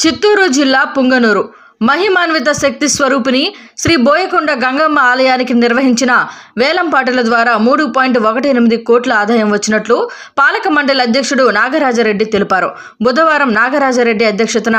చిత్తూరు జిల్లా పుంగనూరు మహిమాన్విత శక్తి స్వరూపిణి శ్రీ బోయకొండ గంగమ్మ ఆలయానికి నిర్వహించిన వేలంపాటల ద్వారా 3.18 కోట్ల ఆదాయం వచ్చినట్లు పాలక మండలి అధ్యక్షుడు నాగరాజరెడ్డి తెలిపారు. బుధవారం నాగరాజరెడ్డి అధ్యక్షతన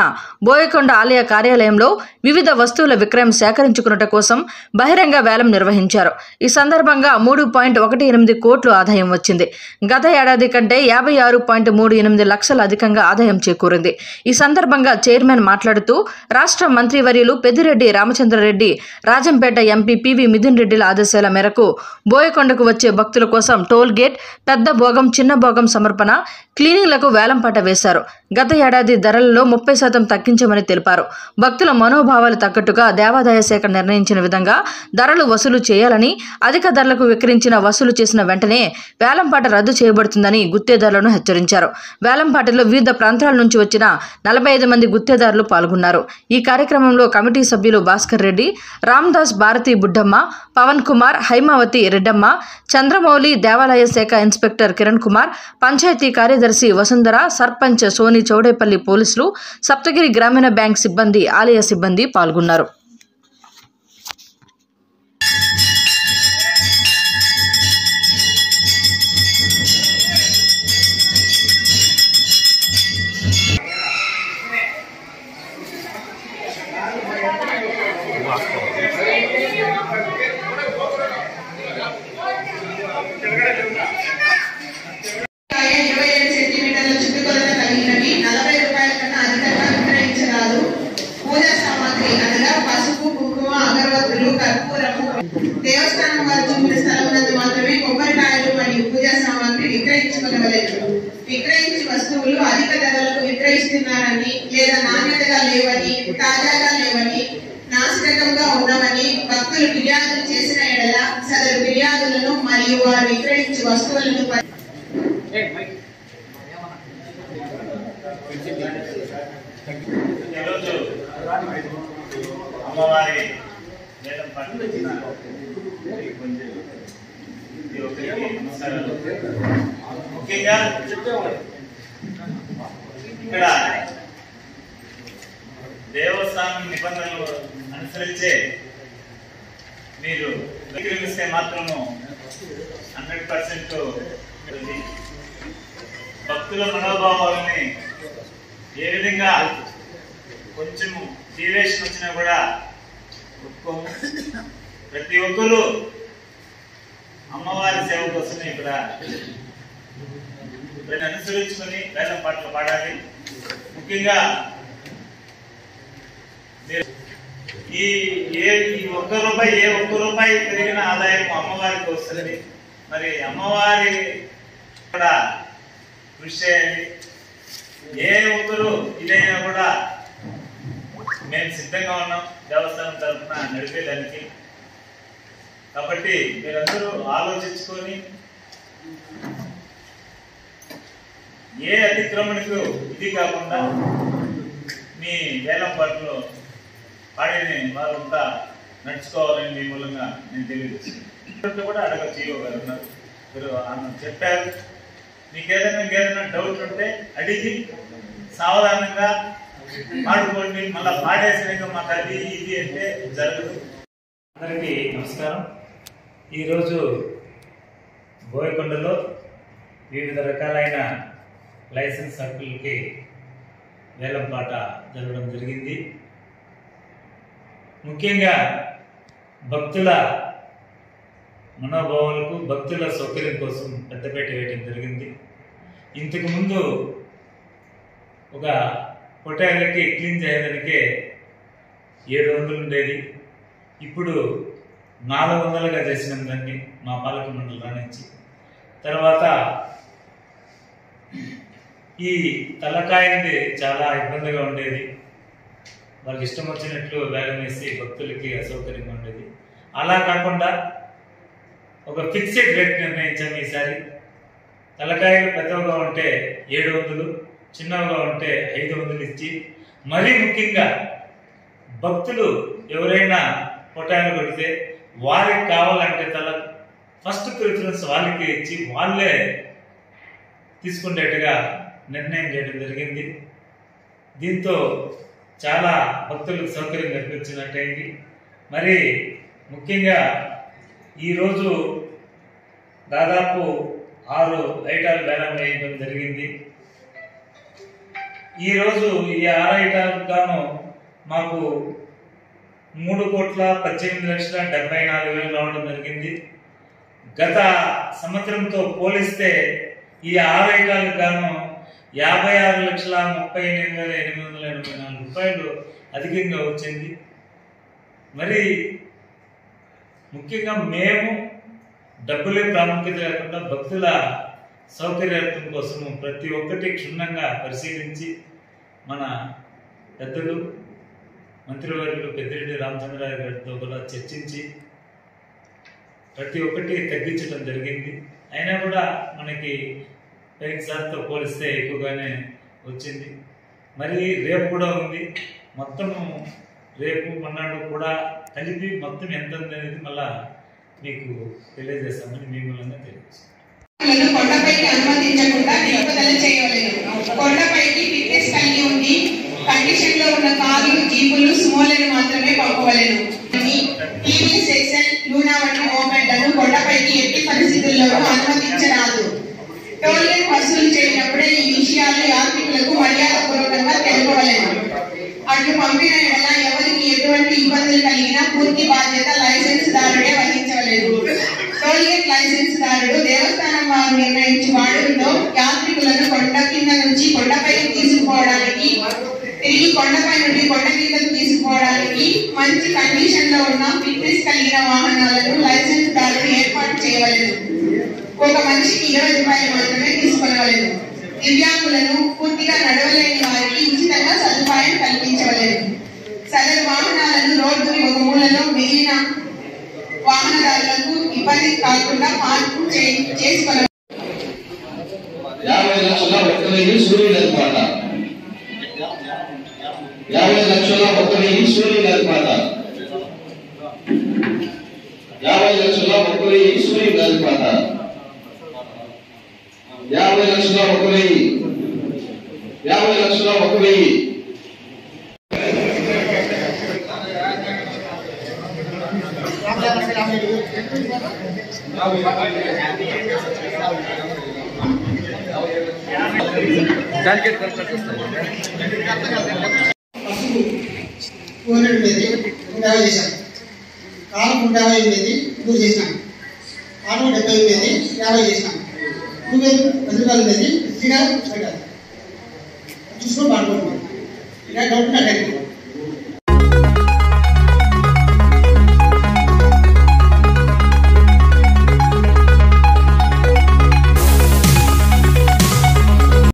బోయకొండ ఆలయ కార్యాలయంలో వివిధ వస్తువుల విక్రయం సేకరించుకున్నట కోసం బహిరంగ వేలం నిర్వహించారు. ఈ సందర్భంగా 3.18 కోట్లు ఆదాయం వచ్చింది. గత ఏడాది కంటే 56.38 లక్షల అధికంగా ఆదాయం చేకూరింది. ఈ సందర్భంగా చైర్మన్ మాట్లాడుతూ రాష్ట్ర మంత్రివర్యులు పెద్దిరెడ్డి రామచంద్రారెడ్డి, రాజంపేట ఎంపీ పివి మిథున్ రెడ్డిల ఆదేశాల మేరకు బోయకొండకు వచ్చే భక్తుల కోసం టోల్ గేట్, పెద్ద భోగం, చిన్న భోగం సమర్పణ, క్లీనింగ్లకు వేలంపాట వేశారు. గత ఏడాది ధరలలో 30% తగ్గించమని తెలిపారు. భక్తుల మనోభావాలు తగ్గట్టుగా దేవాదాయ శాఖ నిర్ణయించిన విధంగా ధరలు వసూలు చేయాలని, అధిక ధరలకు విక్రయించిన వసూలు చేసిన వెంటనే వేలంపాట రద్దు చేయబడుతుందని గుత్తేదారులను హెచ్చరించారు. వేలంపాటలో వివిధ ప్రాంతాల నుంచి వచ్చిన 45 మంది గుత్తేదారులు పాల్గొన్నారు. ఈ కార్యక్రమంలో కమిటీ సభ్యులు భాస్కర్ రెడ్డి, రామ్దాస్, భారతి బుడ్డమ్మ, పవన్ కుమార్, హైమావతి రెడ్డమ్మ, చంద్రమౌళి, దేవాలయ శాఖ ఇన్స్పెక్టర్ కిరణ్ కుమార్, పంచాయతీ కార్యదర్శి వసుంధర, సర్పంచ్ సోని చౌడేపల్లి, పోలీసులు, సప్తగిరి గ్రామీణ బ్యాంక్ సిబ్బంది, ఆలయ సిబ్బంది పాల్గొన్నారు. దేవస్థానం వారు చూపిన స్థలం నందు మాత్రమే కొబ్బరికాయలు మరియు పూజా సామాగ్రి విక్రయించుకోగలరు. విక్రయించే వస్తువులు అధిక ధరలకు విక్రయిస్తున్నారని లేదా నాణ్యతగా లేవని, తాజాగా లేవని, నాసిరకంగా ఉన్నవని భక్తులు ఫిర్యాదులు చేసిన ఎడల సదరు ఫిర్యాదులను మరియు వారు విక్రయించే వస్తువులను అమ్మవారి ముఖ్యంగా ఇక్కడ దేవస్థానం నిబంధనలు అనుసరించే మీరు విక్రమిస్తే మాత్రము 100% భక్తుల మనోభావాలని ఏ విధంగా కొంచెం డీవియేషన్ వచ్చినా కూడా ఒప్పుకోము. ప్రతి ఒక్కరూ అమ్మవారి సేవ కోసమే ఇక్కడ అనుసరించుకొని వేలం పాటలు పాడాలి. ముఖ్యంగా ఈ ఒక్క రూపాయి పెరిగిన ఆదాయం అమ్మవారికి వస్తుంది. మరి అమ్మవారి కూడా కృషి చేయాలి. ఏ ఒక్కరు ఇదైనా కూడా మేము సిద్ధంగా ఉన్నాం దేవస్థానం తరఫున నడిపేదానికి. కాబట్టి మీరందరూ ఆలోచించుకొని ఏ అతిక్రమణకు ఇది కాకుండా మీ వేలం పాటలో పాడిని వారంతా నడుచుకోవాలని మీ మూలంగా నేను తెలియజేస్తున్నాను. కూడా అడగ చేయగలుగుతున్నారు. మీరు చెప్పారు. మీకు ఏదైనా డౌట్ ఉంటే అడిగి సావధానంగా పాడుకోండి. మళ్ళా పాడేసినాక మాకు అది ఇది అంటే జరగదు. అందరికీ నమస్కారం. ఈరోజు బోయకొండలో వివిధ రకాలైన లైసెన్స్ సర్కిల్కి వేలంపాట జరగడం జరిగింది. ముఖ్యంగా భక్తుల మనోభావాలకు, భక్తుల సౌకర్యం కోసం పెద్దపేట వేయడం జరిగింది. ఇంతకు ముందు ఒక హోటల్కి క్లీన్ చేయడానికే 700 ఉండేది. ఇప్పుడు 400గా చేసినాం దాన్ని మా పాలక మండలి రానించి. తర్వాత ఈ తలకాయది చాలా ఇబ్బందిగా ఉండేది. వాళ్ళకి ఇష్టం వచ్చినట్లు వేలం వేసి భక్తులకి అసౌకర్యంగా ఉండేది. అలా కాకుండా ఒక ఫిక్స్డ్ రేట్ నిర్ణయించాము ఈసారి. తలకాయలు పెద్దగా ఉంటే 700, చిన్నగా ఉంటే 500 ఇచ్చి, మరీ ముఖ్యంగా భక్తులు ఎవరైనా పొటాలు కొడితే వారికి కావాలంటే ఫస్ట్ ప్రిఫరెన్స్ వాళ్ళకి ఇచ్చి వాళ్ళే తీసుకునేట్టుగా నిర్ణయం చేయడం జరిగింది. దీంతో చాలా భక్తులకు సౌకర్యం కల్పించినట్టయింది. మరి ముఖ్యంగా ఈరోజు దాదాపు 6 ఐటాలు వేలం వేయడం జరిగింది. ఈరోజు ఈ 6 ఐటాలకు గాను మాకు 3,18,74,000 రావడం జరిగింది. గత సంవత్సరంతో పోలిస్తే ఈ 6 ఐటాలకు గాను 56,38,884 రూపాయలు అధికంగా వచ్చింది. మరి ముఖ్యంగా మేము డబ్బులే ప్రాముఖ్యత లేకుండా భక్తుల సౌకర్యార్థం కోసం ప్రతి ఒక్కటి క్షుణ్ణంగా పరిశీలించి మన పెద్దలు మంత్రివర్యులు పెద్దిరెడ్డి రామచంద్రరావు గారితో కూడా చర్చించి ప్రతి ఒక్కటి తగ్గించడం జరిగింది. అయినా కూడా మనకి పోయినసారితో పోలిస్తే ఎక్కువగానే వచ్చింది. మరి రేపు కూడా ఉంది. మొత్తము రేపు మొన్నాడు కూడా కలిపి మొత్తం ఎంత అనేది మళ్ళా మీకు తెలియజేస్తామని మీ మూలంగా తెలియజేస్తాం. కొండపైకి అనుమతించకుండా నిలుపుదల చేయవలెను. కొండపైకి ఫిట్నెస్ కలిగి ఉండి కండిషన్ లో ఉన్న కార్లు, జీపులు, స్మోలను మాత్రమే పంపవలెను. టీవీఎస్ ఎక్సెల్, లూనా వంటి మోపెడ్లను కొండపైకి ఎట్టి పరిస్థితుల్లోనూ అనుమతించరాదు. టోల్ గేట్ వసూలు చేయనప్పుడే ఈ విషయాలు యాత్రికులకు మర్యాదపూర్వకంగా తెలుపవలెను. అట్లు పంపిన ఎడల ఎవరికి ఎటువంటి ఇబ్బందులు కలిగినా పూర్తి బాధ్యత లైసెన్స్ దారుడే వహించవలేదు. టోల్ గేట్ లైసెన్స్ దారుడు దేవస్థానం వారు నిర్ణయించు వాడుల్లో యాత్రికులను కొండ కింద నుంచి కొండపైకి తీసుకుపోవడానికి, తిరిగి కొండపై నుండి కొండ కిందకు తీసుకుపోవడానికి మంచి కండిషన్ లో ఉన్న ఫిట్నెస్ కలిగిన వాహనాలను లైసెన్స్ దారుడు ఏర్పాటు చేయవలేదు. ఒక మనిషికి 20 రూపాయలు మాత్రమే తీసుకొనవలేదు. దివ్యాంగులను, పూర్తిగా నడవలేని వారికి ఉచితంగా సదుపాయం కల్పించవలేదు. సదరు వాహనాలను రోడ్డుని ఒక మూలలో మిగిలిన వాహనదారులకు ఇబ్బంది కాకుండా పార్కు చేసుకోవాలి. 50 లక్షల 1,000 సూర్యుడు పాట 50 లక్షల 1,000 సూర్యుడు పాట 50 లక్షల 1,000 సూర్యుడు పాట 50 లక్షల 1,000 50 లక్షల 1,000 ఉండేది చేశాం. కాలం 150 ఉండేది 3 చేసినాం. కాలం 70 ఉండేది 50 చేసినాం. 10 రూపాయలు ఉండేది 3 చూసుకొని పాడుకోండి. ఇలా డౌట్ నాకు